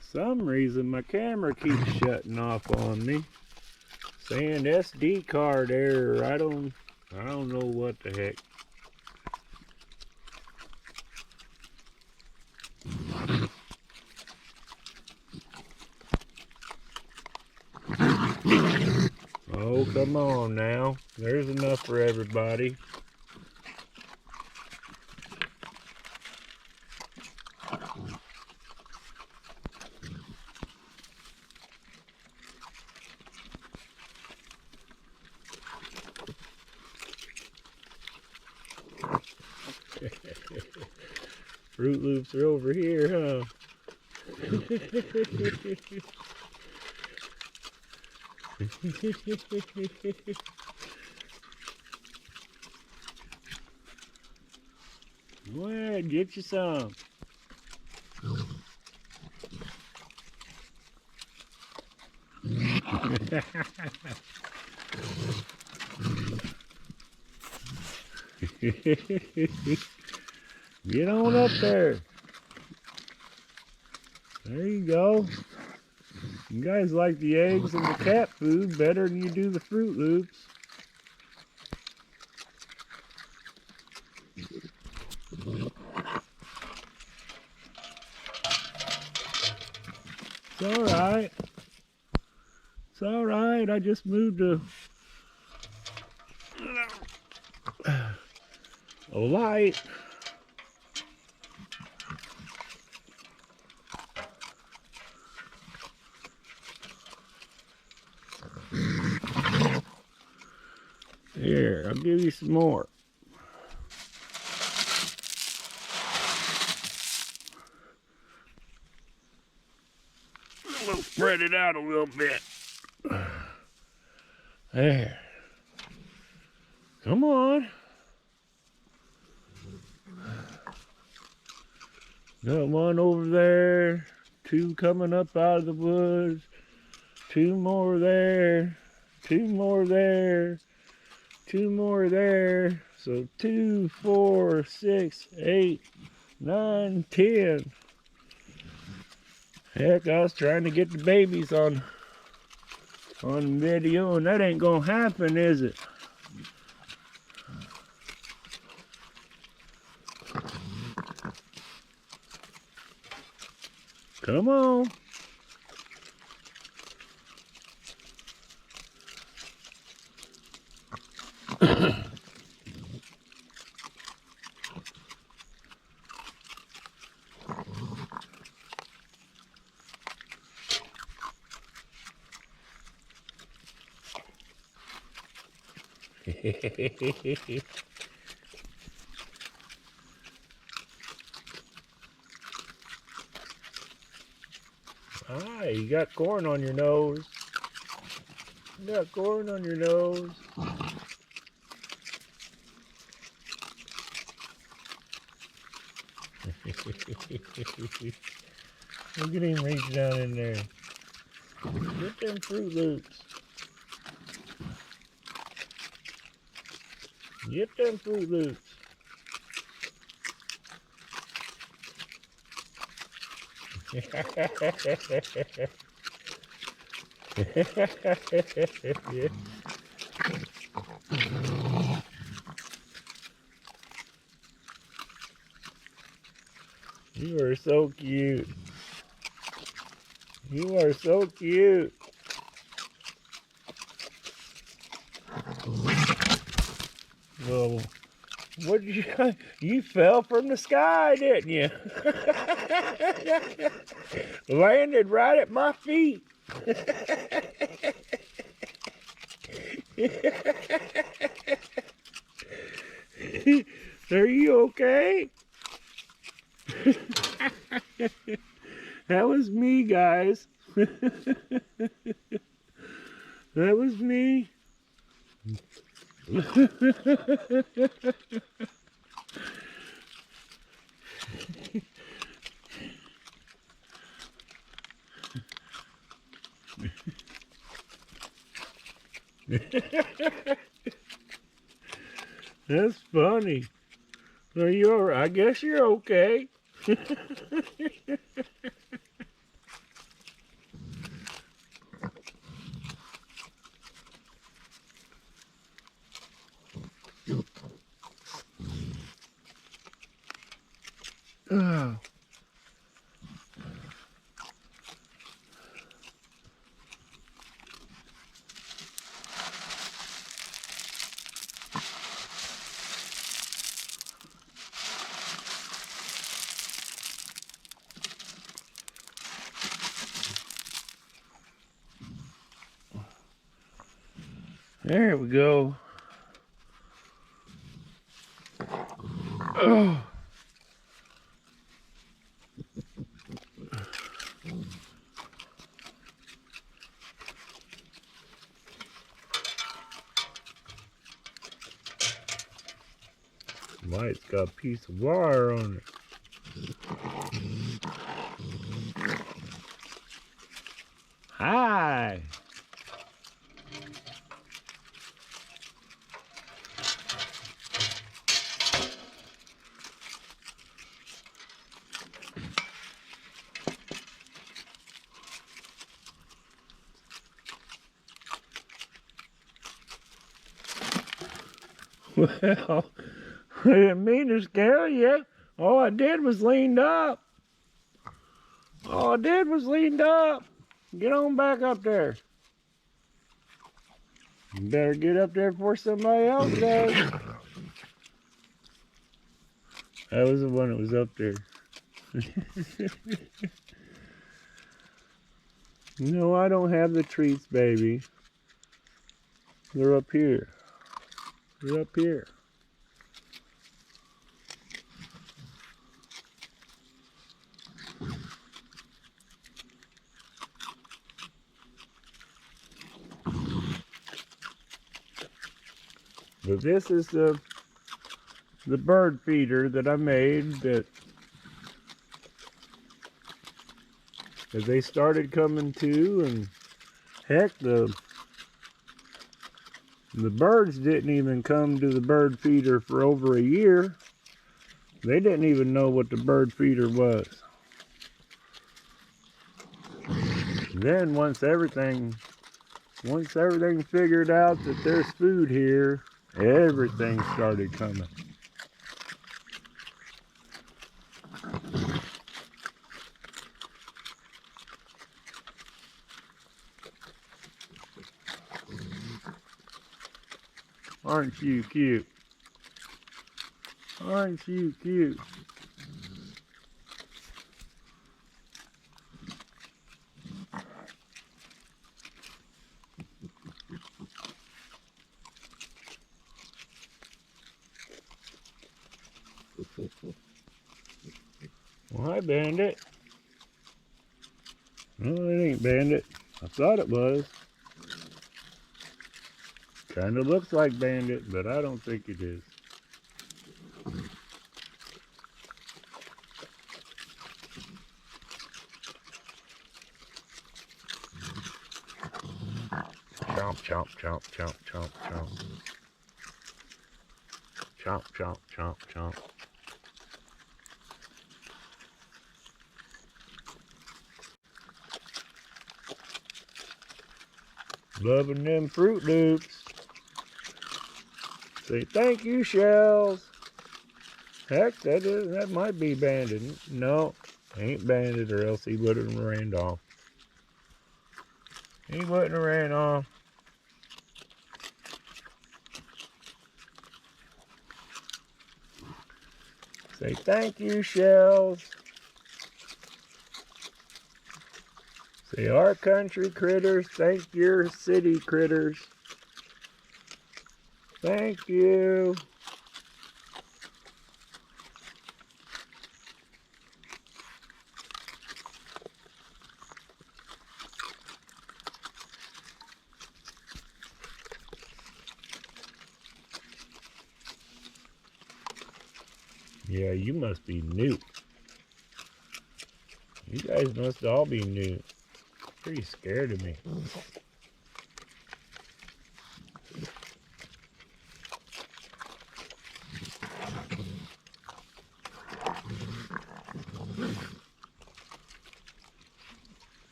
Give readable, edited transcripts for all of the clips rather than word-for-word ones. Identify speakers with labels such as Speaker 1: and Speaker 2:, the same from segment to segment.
Speaker 1: Some reason my camera keeps shutting off on me, saying SD card error. I don't know what the heck. Oh, come on now. There's enough for everybody. Fruit Loops are over here, huh? Go ahead, get you some. Get on up there. There you go. You guys like the eggs and the cat food better than you do the Fruit Loops. It's alright. It's alright. I just moved a light. Here, I'll give you some more. We'll spread it out a little bit. There. Come on. Got one over there. Two coming up out of the woods. Two more there. Two more there. Two more there. So 2, 4, 6, 8, 9, 10. Heck, I was trying to get the babies on video, and that ain't gonna happen, is it? Come on. Ah, you got corn on your nose. You got corn on your nose. Look at him reach down in there. Get them Fruit Loops. Get them Fruit Loops. You are so cute. You are so cute. Well, what did you fell from the sky, didn't you? Landed right at my feet. Are you okay? That was me, guys. That was me. That's funny. Are you all right? I guess you're okay. Oh. There we go. Oh. Mike's got a piece of wire on it. Hi. Well, I didn't mean to scare you. All I did was leaned up. All I did was leaned up. Get on back up there. You better get up there before somebody else does. That was the one that was up there. No, I don't have the treats, baby. They're up here. They're up here. But this is the bird feeder that I made that they started coming to, and heck, the birds didn't even come to the bird feeder for over a year. They didn't even know what the bird feeder was. Then once everything figured out that there's food here, everything started coming. Aren't you cute? Aren't you cute? Well, hi, Bandit. No, it ain't Bandit. I thought it was. Kind of looks like Bandit, but I don't think it is. Chomp, chomp, chomp, chomp, chomp, chomp. Chomp, chomp, chomp, chomp. Loving them Fruit Loops. Say thank you, Shells. Heck, that might be Bandit. No, ain't Bandit, or else he would have ran off. He wouldn't have ran off. Say thank you, Shells. Say our country critters, thank your city critters. Thank you. Yeah, you must be new. You guys must all be new. Pretty scared of me.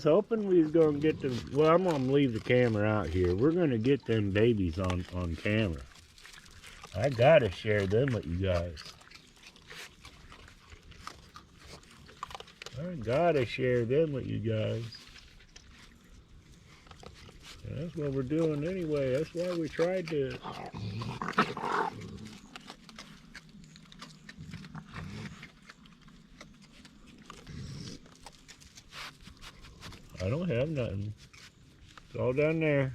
Speaker 1: was hoping we was gonna get them. Well, I'm gonna leave the camera out here. We're gonna get them babies on camera. I gotta share them with you guys. I gotta share them with you guys. And that's what we're doing anyway. That's why we tried to. I don't have nothing. It's all down there.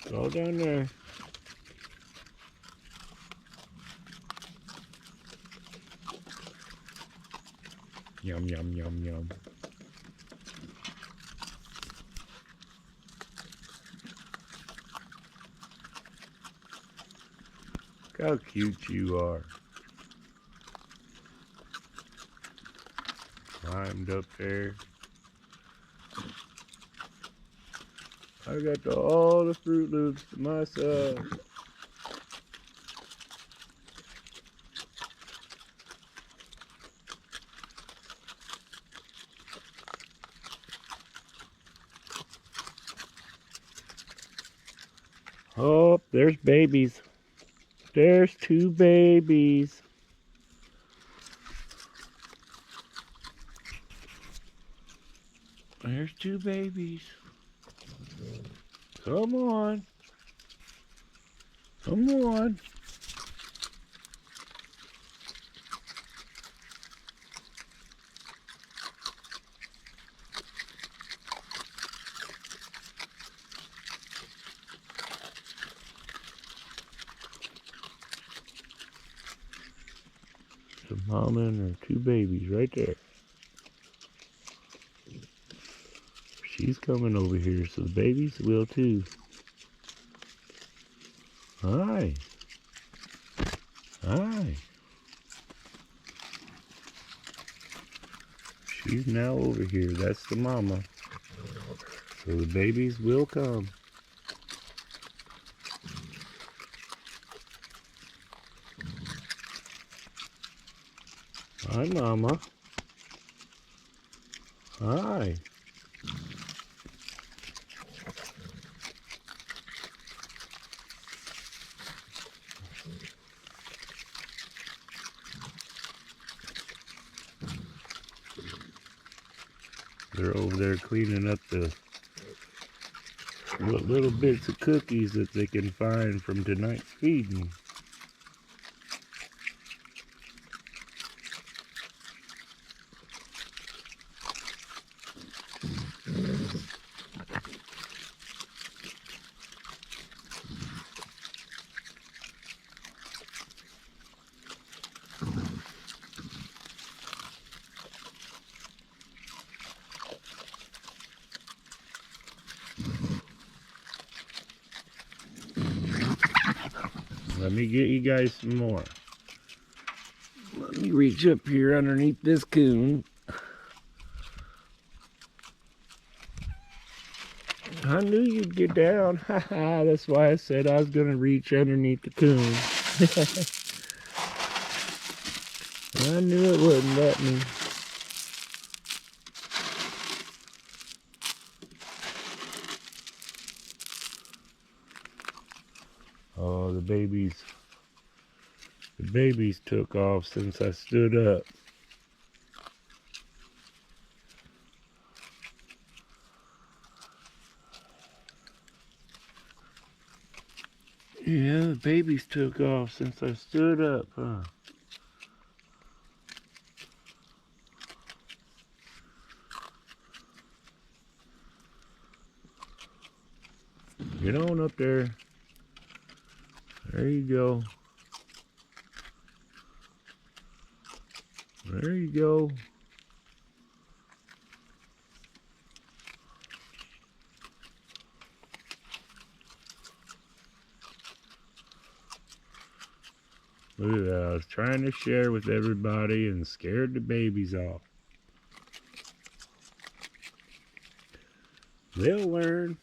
Speaker 1: It's all down there. Yum, yum, yum, yum. Look how cute you are. Climbed up there. I got all the Fruit Loops to myself. Oh, there's babies. There's two babies. There's two babies. Come on. Come on. The mama and her two babies right there. She's coming over here, so the babies will too. Hi. Hi. She's now over here. That's the mama. So the babies will come. Hi, mama. Hi. They're over there cleaning up the little bits of cookies that they can find from tonight's feeding. Let me get you guys some more. Let me reach up here underneath this coon. I knew you'd get down. Haha, that's why I said I was going to reach underneath the coon. I knew it wouldn't let me. Oh, the babies took off since I stood up. Yeah, the babies took off since I stood up, huh? Get on up there. There you go. There you go. Look at that. I was trying to share with everybody and scared the babies off. They'll learn.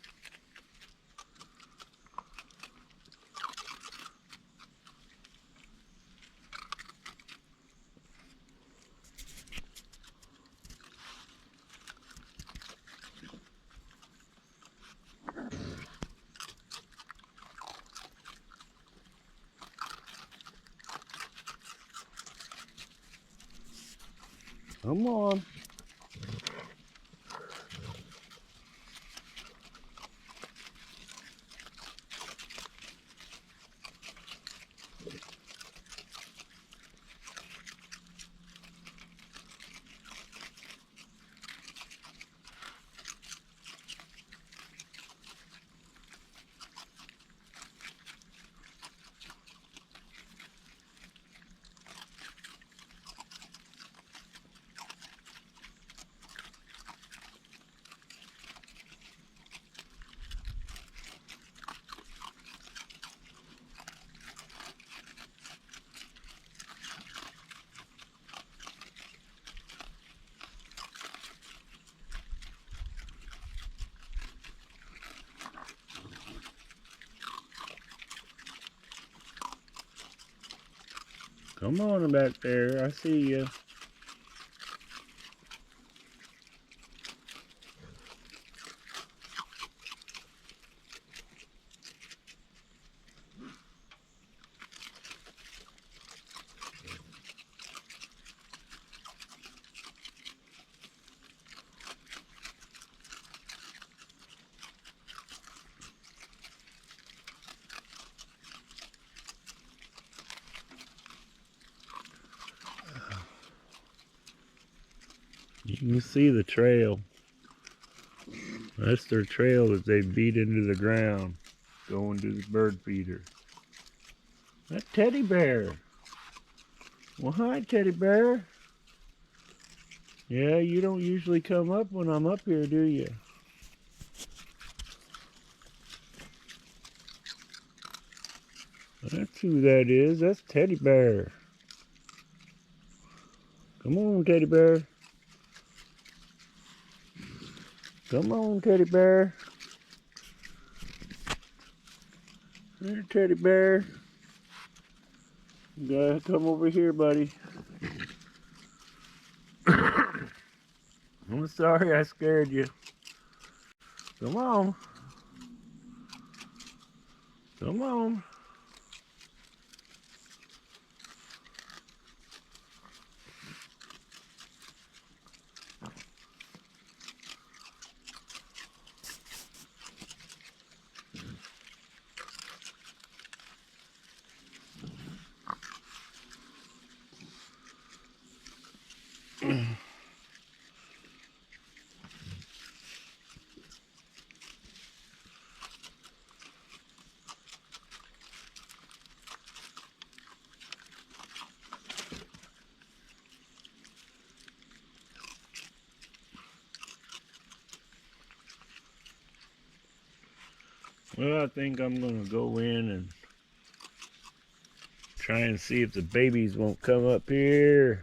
Speaker 1: Come on. Come on back there. I see you. You can see the trail. That's their trail that they beat into the ground, going to the bird feeder. That teddy bear. Well, hi, teddy bear. Yeah, you don't usually come up when I'm up here, do you? That's who that is. That's teddy bear. Come on, teddy bear. Come on, teddy bear. There, teddy bear. You gotta come over here, buddy. I'm sorry I scared you. Come on. Come on. Well, I think I'm gonna go in and try and see if the babies won't come up here.